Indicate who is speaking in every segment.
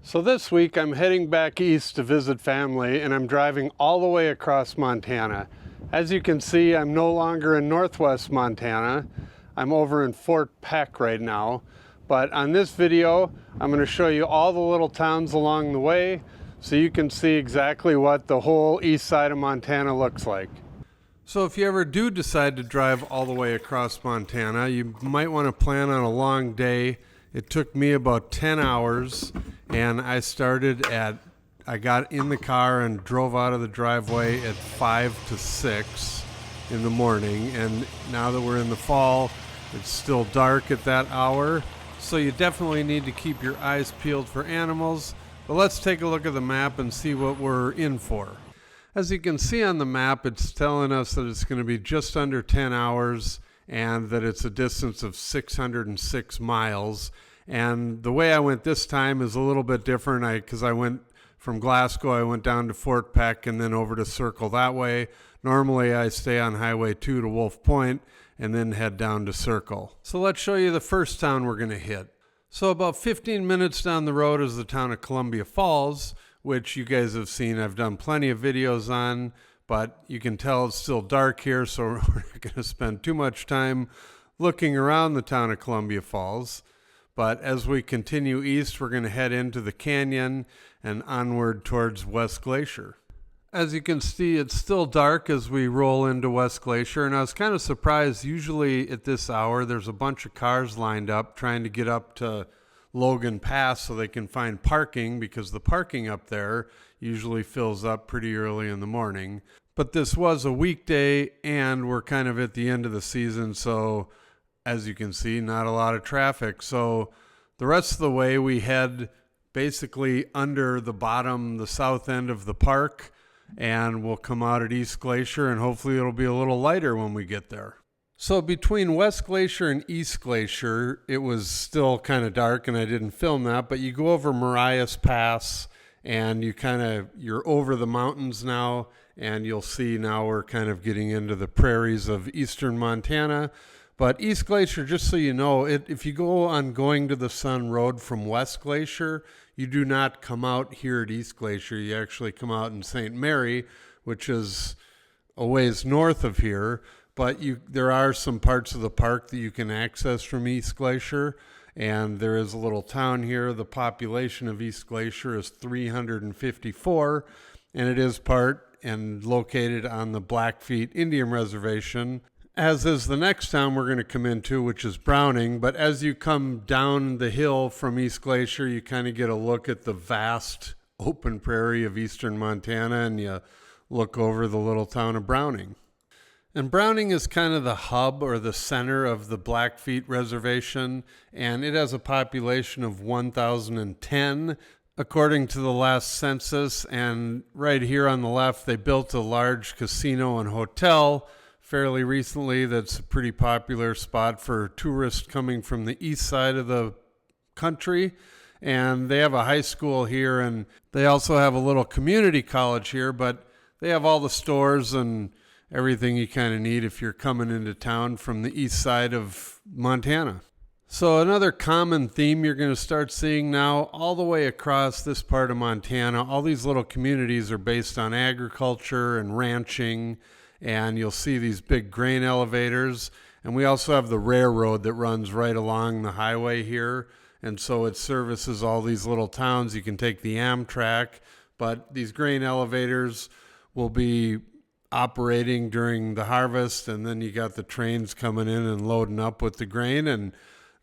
Speaker 1: So this week I'm heading back east to visit family, and I'm driving all the way across Montana. As you can see, I'm no longer in northwest Montana. I'm over in Fort Peck right now. But on this video, I'm going to show you all the little towns along the way so you can see exactly what the whole east side of Montana looks like. So if you ever do decide to drive all the way across Montana, you might want to plan on a long day. It took me about 10 hours, and I got in the car and drove out of the driveway at 5 to 6 in the morning. And now that we're in the fall, it's still dark at that hour. So you definitely need to keep your eyes peeled for animals. But let's take a look at the map and see what we're in for. As you can see on the map, it's telling us that it's going to be just under 10 hours and that it's a distance of 606 miles. And the way I went this time is a little bit different because I went from Glasgow, I went down to Fort Peck and then over to Circle that way. Normally I stay on Highway 2 to Wolf Point and then head down to Circle. So let's show you the first town we're going to hit. So about 15 minutes down the road is the town of Columbia Falls, which you guys have seen. I've done plenty of videos on, but you can tell it's still dark here, so we're not going to spend too much time looking around the town of Columbia Falls. But as we continue east, we're going to head into the canyon and onward towards West Glacier. As you can see, it's still dark as we roll into West Glacier, and I was kind of surprised. Usually at this hour, there's a bunch of cars lined up trying to get up to Logan Pass so they can find parking, because the parking up there usually fills up pretty early in the morning. But this was a weekday, and we're kind of at the end of the season, so as you can see, not a lot of traffic. So the rest of the way we head basically under the south end of the park, and we'll come out at East Glacier, and hopefully it'll be a little lighter when we get there. So between West Glacier and East Glacier, it was still kind of dark, and I didn't film that, but you go over Marias Pass, and you're over the mountains now, and you'll see now we're kind of getting into the prairies of eastern Montana. But East Glacier, just so you know, if you go on Going to the Sun Road from West Glacier, you do not come out here at East Glacier. You actually come out in St. Mary, which is a ways north of here. But there are some parts of the park that you can access from East Glacier, and there is a little town here. The population of East Glacier is 354, and it is part and located on the Blackfeet Indian Reservation, as is the next town we're going to come into, which is Browning. But as you come down the hill from East Glacier, you kind of get a look at the vast open prairie of eastern Montana, and you look over the little town of Browning. And Browning is kind of the hub or the center of the Blackfeet Reservation, and it has a population of 1,010 according to the last census. And right here on the left, they built a large casino and hotel fairly recently that's a pretty popular spot for tourists coming from the east side of the country. And they have a high school here, and they also have a little community college here, but they have all the stores and everything you kind of need if you're coming into town from the east side of Montana. So another common theme you're going to start seeing now all the way across this part of Montana, all these little communities are based on agriculture and ranching, and you'll see these big grain elevators. And we also have the railroad that runs right along the highway here, and so it services all these little towns. You can take the Amtrak, but these grain elevators will be operating during the harvest, and then you got the trains coming in and loading up with the grain, and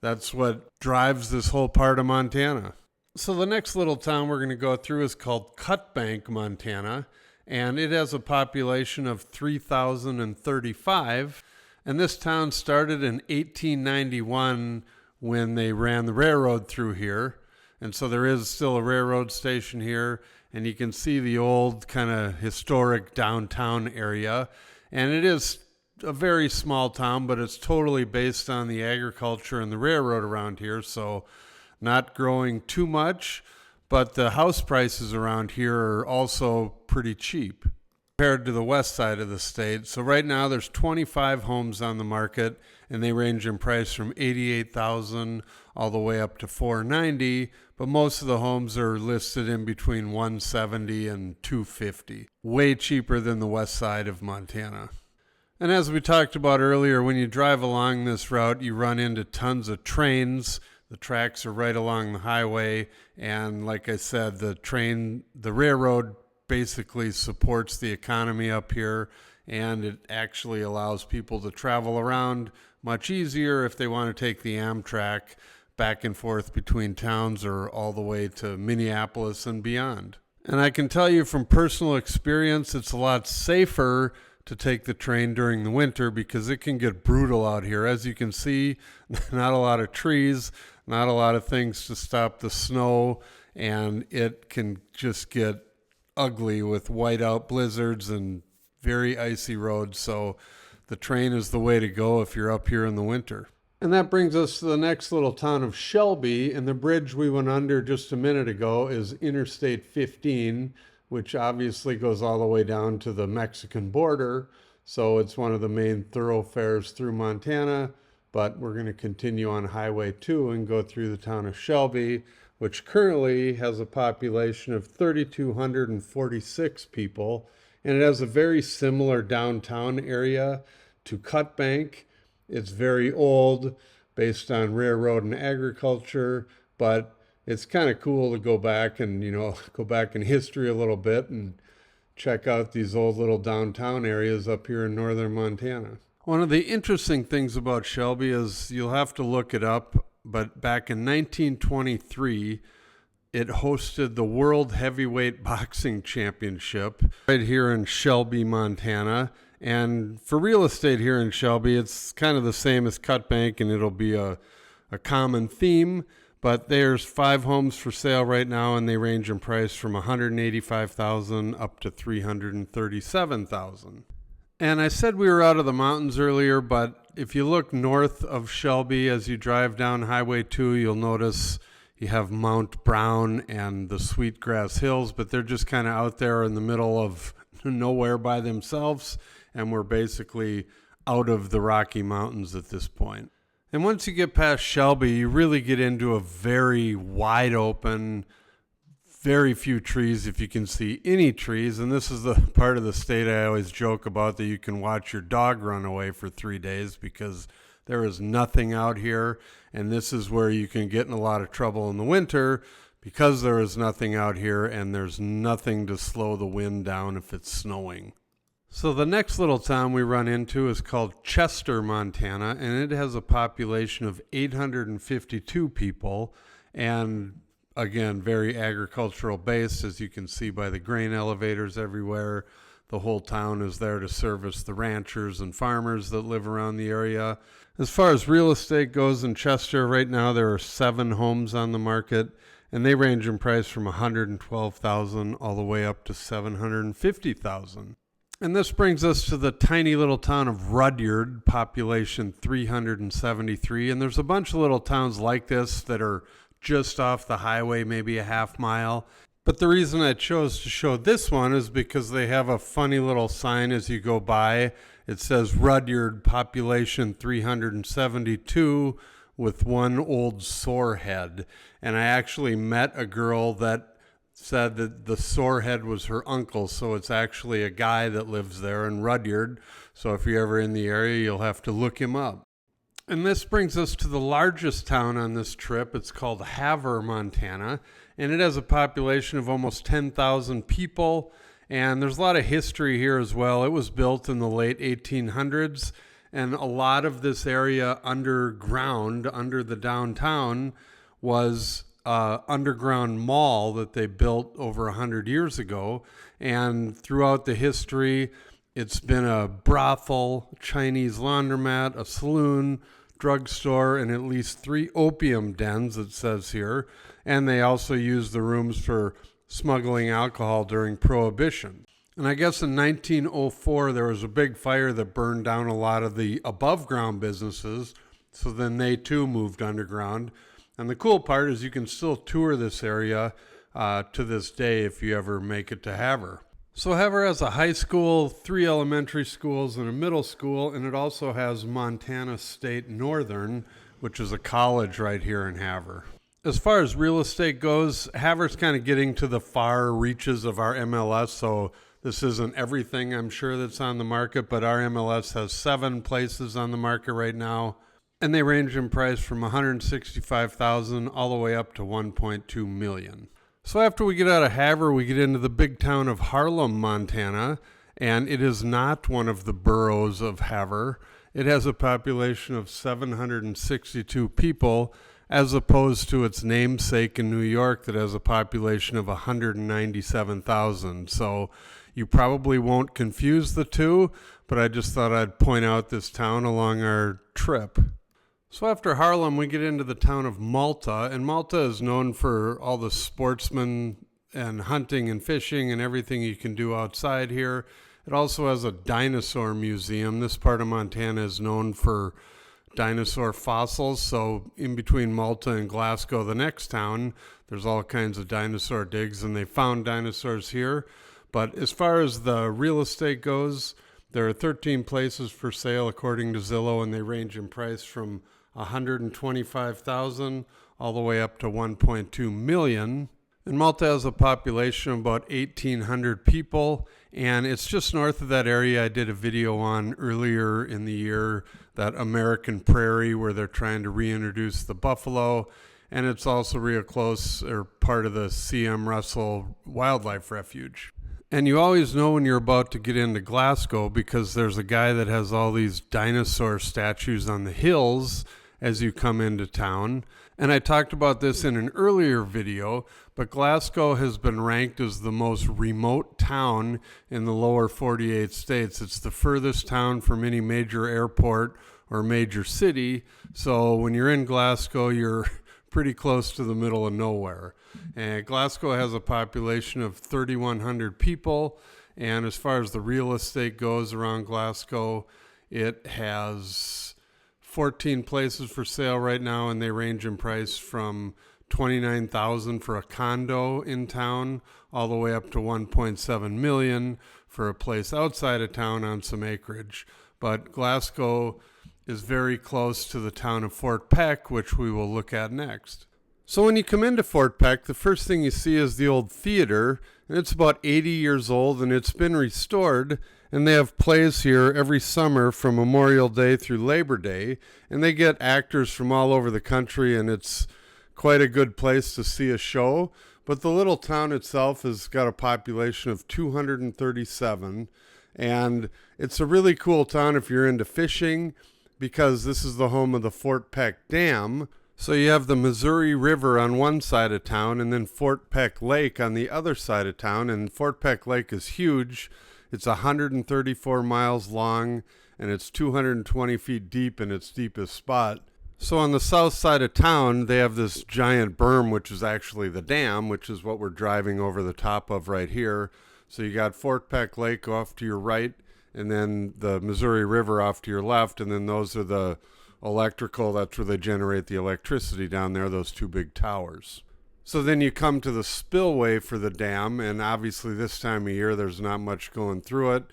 Speaker 1: that's what drives this whole part of Montana. So the next little town we're going to go through is called Cutbank, Montana, and it has a population of 3,035, and this town started in 1891 when they ran the railroad through here, and so there is still a railroad station here. And you can see the old kind of historic downtown area. And it is a very small town, but it's totally based on the agriculture and the railroad around here. So not growing too much, but the house prices around here are also pretty cheap. compared to the west side of the state. So right now there's 25 homes on the market, and they range in price from $88,000 all the way up to $490,000, but most of the homes are listed in between $170,000 and $250,000. Way cheaper than the west side of Montana. And as we talked about earlier, when you drive along this route, you run into tons of trains. The tracks are right along the highway, and like I said, the railroad basically supports the economy up here, and it actually allows people to travel around much easier if they want to take the Amtrak back and forth between towns or all the way to Minneapolis and beyond. And I can tell you from personal experience, it's a lot safer to take the train during the winter because it can get brutal out here. As you can see, not a lot of trees, not a lot of things to stop the snow, and it can just get ugly with whiteout blizzards and very icy roads. So the train is the way to go if you're up here in the winter. And that brings us to the next little town of Shelby, and the bridge we went under just a minute ago is Interstate 15, which obviously goes all the way down to the Mexican border. So it's one of the main thoroughfares through Montana, but we're going to continue on Highway 2 and go through the town of Shelby, which currently has a population of 3,246 people, and it has a very similar downtown area to Cutbank. It's very old, based on railroad and agriculture, but it's kind of cool to go back and, go back in history a little bit and check out these old little downtown areas up here in northern Montana. One of the interesting things about Shelby is you'll have to look it up, but back in 1923, it hosted the World Heavyweight Boxing Championship right here in Shelby, Montana. And for real estate here in Shelby, it's kind of the same as Cutbank, and it'll be a common theme. But there's 5 homes for sale right now, and they range in price from $185,000 up to $337,000. And I said we were out of the mountains earlier, but if you look north of Shelby as you drive down Highway 2, you'll notice you have Mount Brown and the Sweetgrass Hills, but they're just kind of out there in the middle of nowhere by themselves, and we're basically out of the Rocky Mountains at this point. And once you get past Shelby, you really get into a very wide open, very few trees, if you can see any trees. And this is the part of the state I always joke about, that you can watch your dog run away for 3 days because there is nothing out here. And this is where you can get in a lot of trouble in the winter because there is nothing out here and there's nothing to slow the wind down if it's snowing. So the next little town we run into is called Chester, Montana, and it has a population of 852 people, and again, very agricultural based, as you can see by the grain elevators everywhere. The whole town is there to service the ranchers and farmers that live around the area. As far as real estate goes in Chester, right now there are 7 homes on the market, and they range in price from $112,000 all the way up to $750,000. And this brings us to the tiny little town of Rudyard, population 373. And there's a bunch of little towns like this that are just off the highway, maybe a half mile. But the reason I chose to show this one is because they have a funny little sign as you go by. It says Rudyard, population 372, with 1 old sore head. And I actually met a girl that said that the sorehead was her uncle, so it's actually a guy that lives there in Rudyard. So if you're ever in the area, you'll have to look him up. And this brings us to the largest town on this trip. It's called Havre, Montana, and it has a population of almost 10,000 people. And there's a lot of history here as well. It was built in the late 1800s, and a lot of this area underground, under the downtown, was underground mall that they built over 100 years ago. And throughout the history, it's been a brothel, Chinese laundromat, a saloon, drugstore, and at least 3 opium dens, it says here. And they also used the rooms for smuggling alcohol during Prohibition. And I guess in 1904, there was a big fire that burned down a lot of the above ground businesses. So then they too moved underground. And the cool part is you can still tour this area to this day if you ever make it to Havre. So Havre has a high school, 3 elementary schools, and a middle school, and it also has Montana State Northern, which is a college right here in Havre. As far as real estate goes, Havre's kind of getting to the far reaches of our MLS, so this isn't everything I'm sure that's on the market, but our MLS has 7 places on the market right now, and they range in price from $165,000 all the way up to $1.2 million. So after we get out of Havre, we get into the big town of Harlem, Montana, and it is not one of the boroughs of Havre. It has a population of 762 people, as opposed to its namesake in New York that has a population of 197,000. So you probably won't confuse the two, but I just thought I'd point out this town along our trip. So after Harlem, we get into the town of Malta, and Malta is known for all the sportsmen and hunting and fishing and everything you can do outside here. It also has a dinosaur museum. This part of Montana is known for dinosaur fossils, so in between Malta and Glasgow, the next town, there's all kinds of dinosaur digs, and they found dinosaurs here. But as far as the real estate goes, there are 13 places for sale according to Zillow, and they range in price from $125,000 all the way up to $1.2 million. And Malta has a population of about 1,800 people, and it's just north of that area I did a video on earlier in the year, that American Prairie where they're trying to reintroduce the buffalo, and it's also real close, or part of the C.M. Russell Wildlife Refuge. And you always know when you're about to get into Glasgow because there's a guy that has all these dinosaur statues on the hills as you come into town. And I talked about this in an earlier video, but Glasgow has been ranked as the most remote town in the lower 48 states. It's the furthest town from any major airport or major city. So when you're in Glasgow, you're pretty close to the middle of nowhere. And Glasgow has a population of 3,100 people. And as far as the real estate goes around Glasgow, it has 14 places for sale right now, and they range in price from $29,000 for a condo in town all the way up to $1.7 million for a place outside of town on some acreage. But Glasgow is very close to the town of Fort Peck, which we will look at next. So when you come into Fort Peck, the first thing you see is the old theater, and it's about 80 years old, and it's been restored, and they have plays here every summer from Memorial Day through Labor Day, and they get actors from all over the country, and it's quite a good place to see a show. But the little town itself has got a population of 237, and it's a really cool town if you're into fishing, because this is the home of the Fort Peck Dam. So you have the Missouri River on one side of town and then Fort Peck Lake on the other side of town. And Fort Peck Lake is huge. It's 134 miles long and it's 220 feet deep in its deepest spot. So on the south side of town, they have this giant berm, which is actually the dam, which is what we're driving over the top of right here. So you got Fort Peck Lake off to your right, and then the Missouri River off to your left, and then those are the electrical, that's where they generate the electricity down there, those two big towers. So then you come to the spillway for the dam, and obviously this time of year there's not much going through it,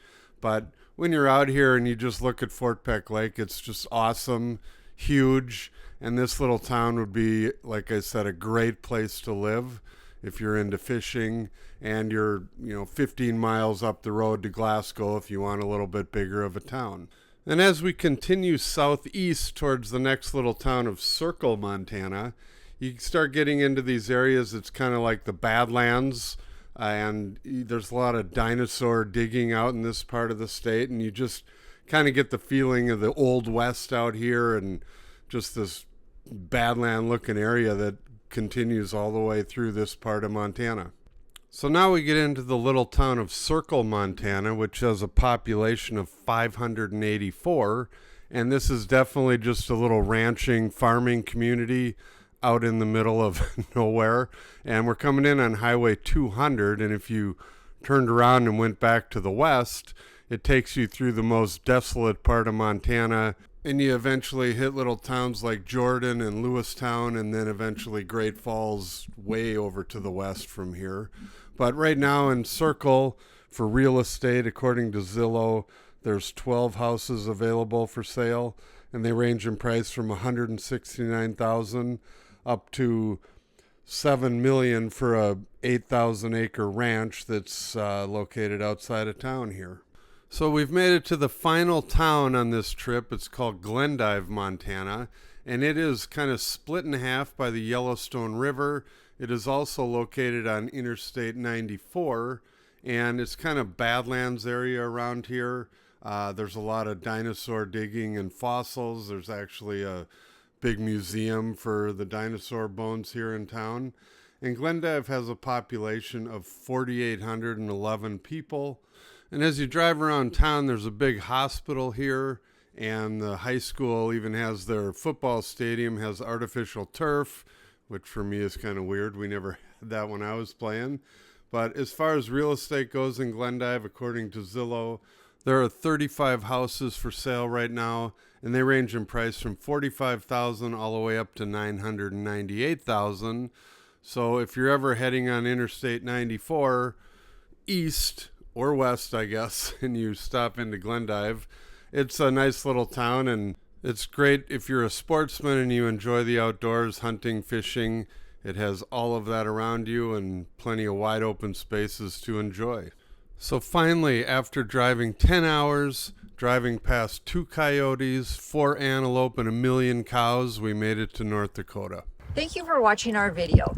Speaker 1: but when you're out here and you just look at Fort Peck Lake, it's just awesome, huge, and this little town would be, like I said, a great place to live if you're into fishing, and you're 15 miles up the road to Glasgow if you want a little bit bigger of a town. And as we continue southeast towards the next little town of Circle, Montana, you start getting into these areas. It's kind of like the Badlands, and there's a lot of dinosaur digging out in this part of the state, and you just kind of get the feeling of the Old West out here, and just this Badland looking area that continues all the way through this part of Montana. So now we get into the little town of Circle, Montana, which has a population of 584, and this is definitely just a little ranching, farming community out in the middle of nowhere. And we're coming in on Highway 200, and if you turned around and went back to the west, it takes you through the most desolate part of Montana, and you eventually hit little towns like Jordan and Lewistown, and then eventually Great Falls way over to the west from here. But right now in Circle, For real estate, according to Zillow, there's 12 houses available for sale, and they range in price from $169,000 up to $7 million for a 8,000 acre ranch that's located outside of town here. So we've made it to the final town on this trip. It's called Glendive, Montana, and it is kind of split in half by the Yellowstone River. It is also located on Interstate 94, and it's kind of Badlands area around here. There's a lot of dinosaur digging and fossils. There's actually a big museum for the dinosaur bones here in town. And Glendive has a population of 4,811 people. And as you drive around town, there's a big hospital here, and the high school even has their football stadium, has artificial turf, which for me is kind of weird. We never had that when I was playing. But as far as real estate goes in Glendive, according to Zillow, there are 35 houses for sale right now, and they range in price from $45,000 all the way up to $998,000. So if you're ever heading on Interstate 94 east or west, I guess, and you stop into Glendive, it's a nice little town, and it's great if you're a sportsman and you enjoy the outdoors, hunting, fishing. It has all of that around you and plenty of wide open spaces to enjoy. So finally, after driving 10 hours, driving past 2 coyotes, 4 antelope, and 1 million cows, we made it to North Dakota.
Speaker 2: Thank you for watching our video.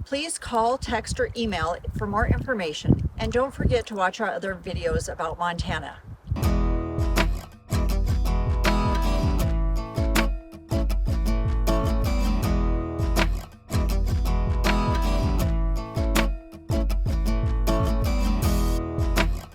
Speaker 2: Please call, text, or email for more information. And don't forget to watch our other videos about Montana.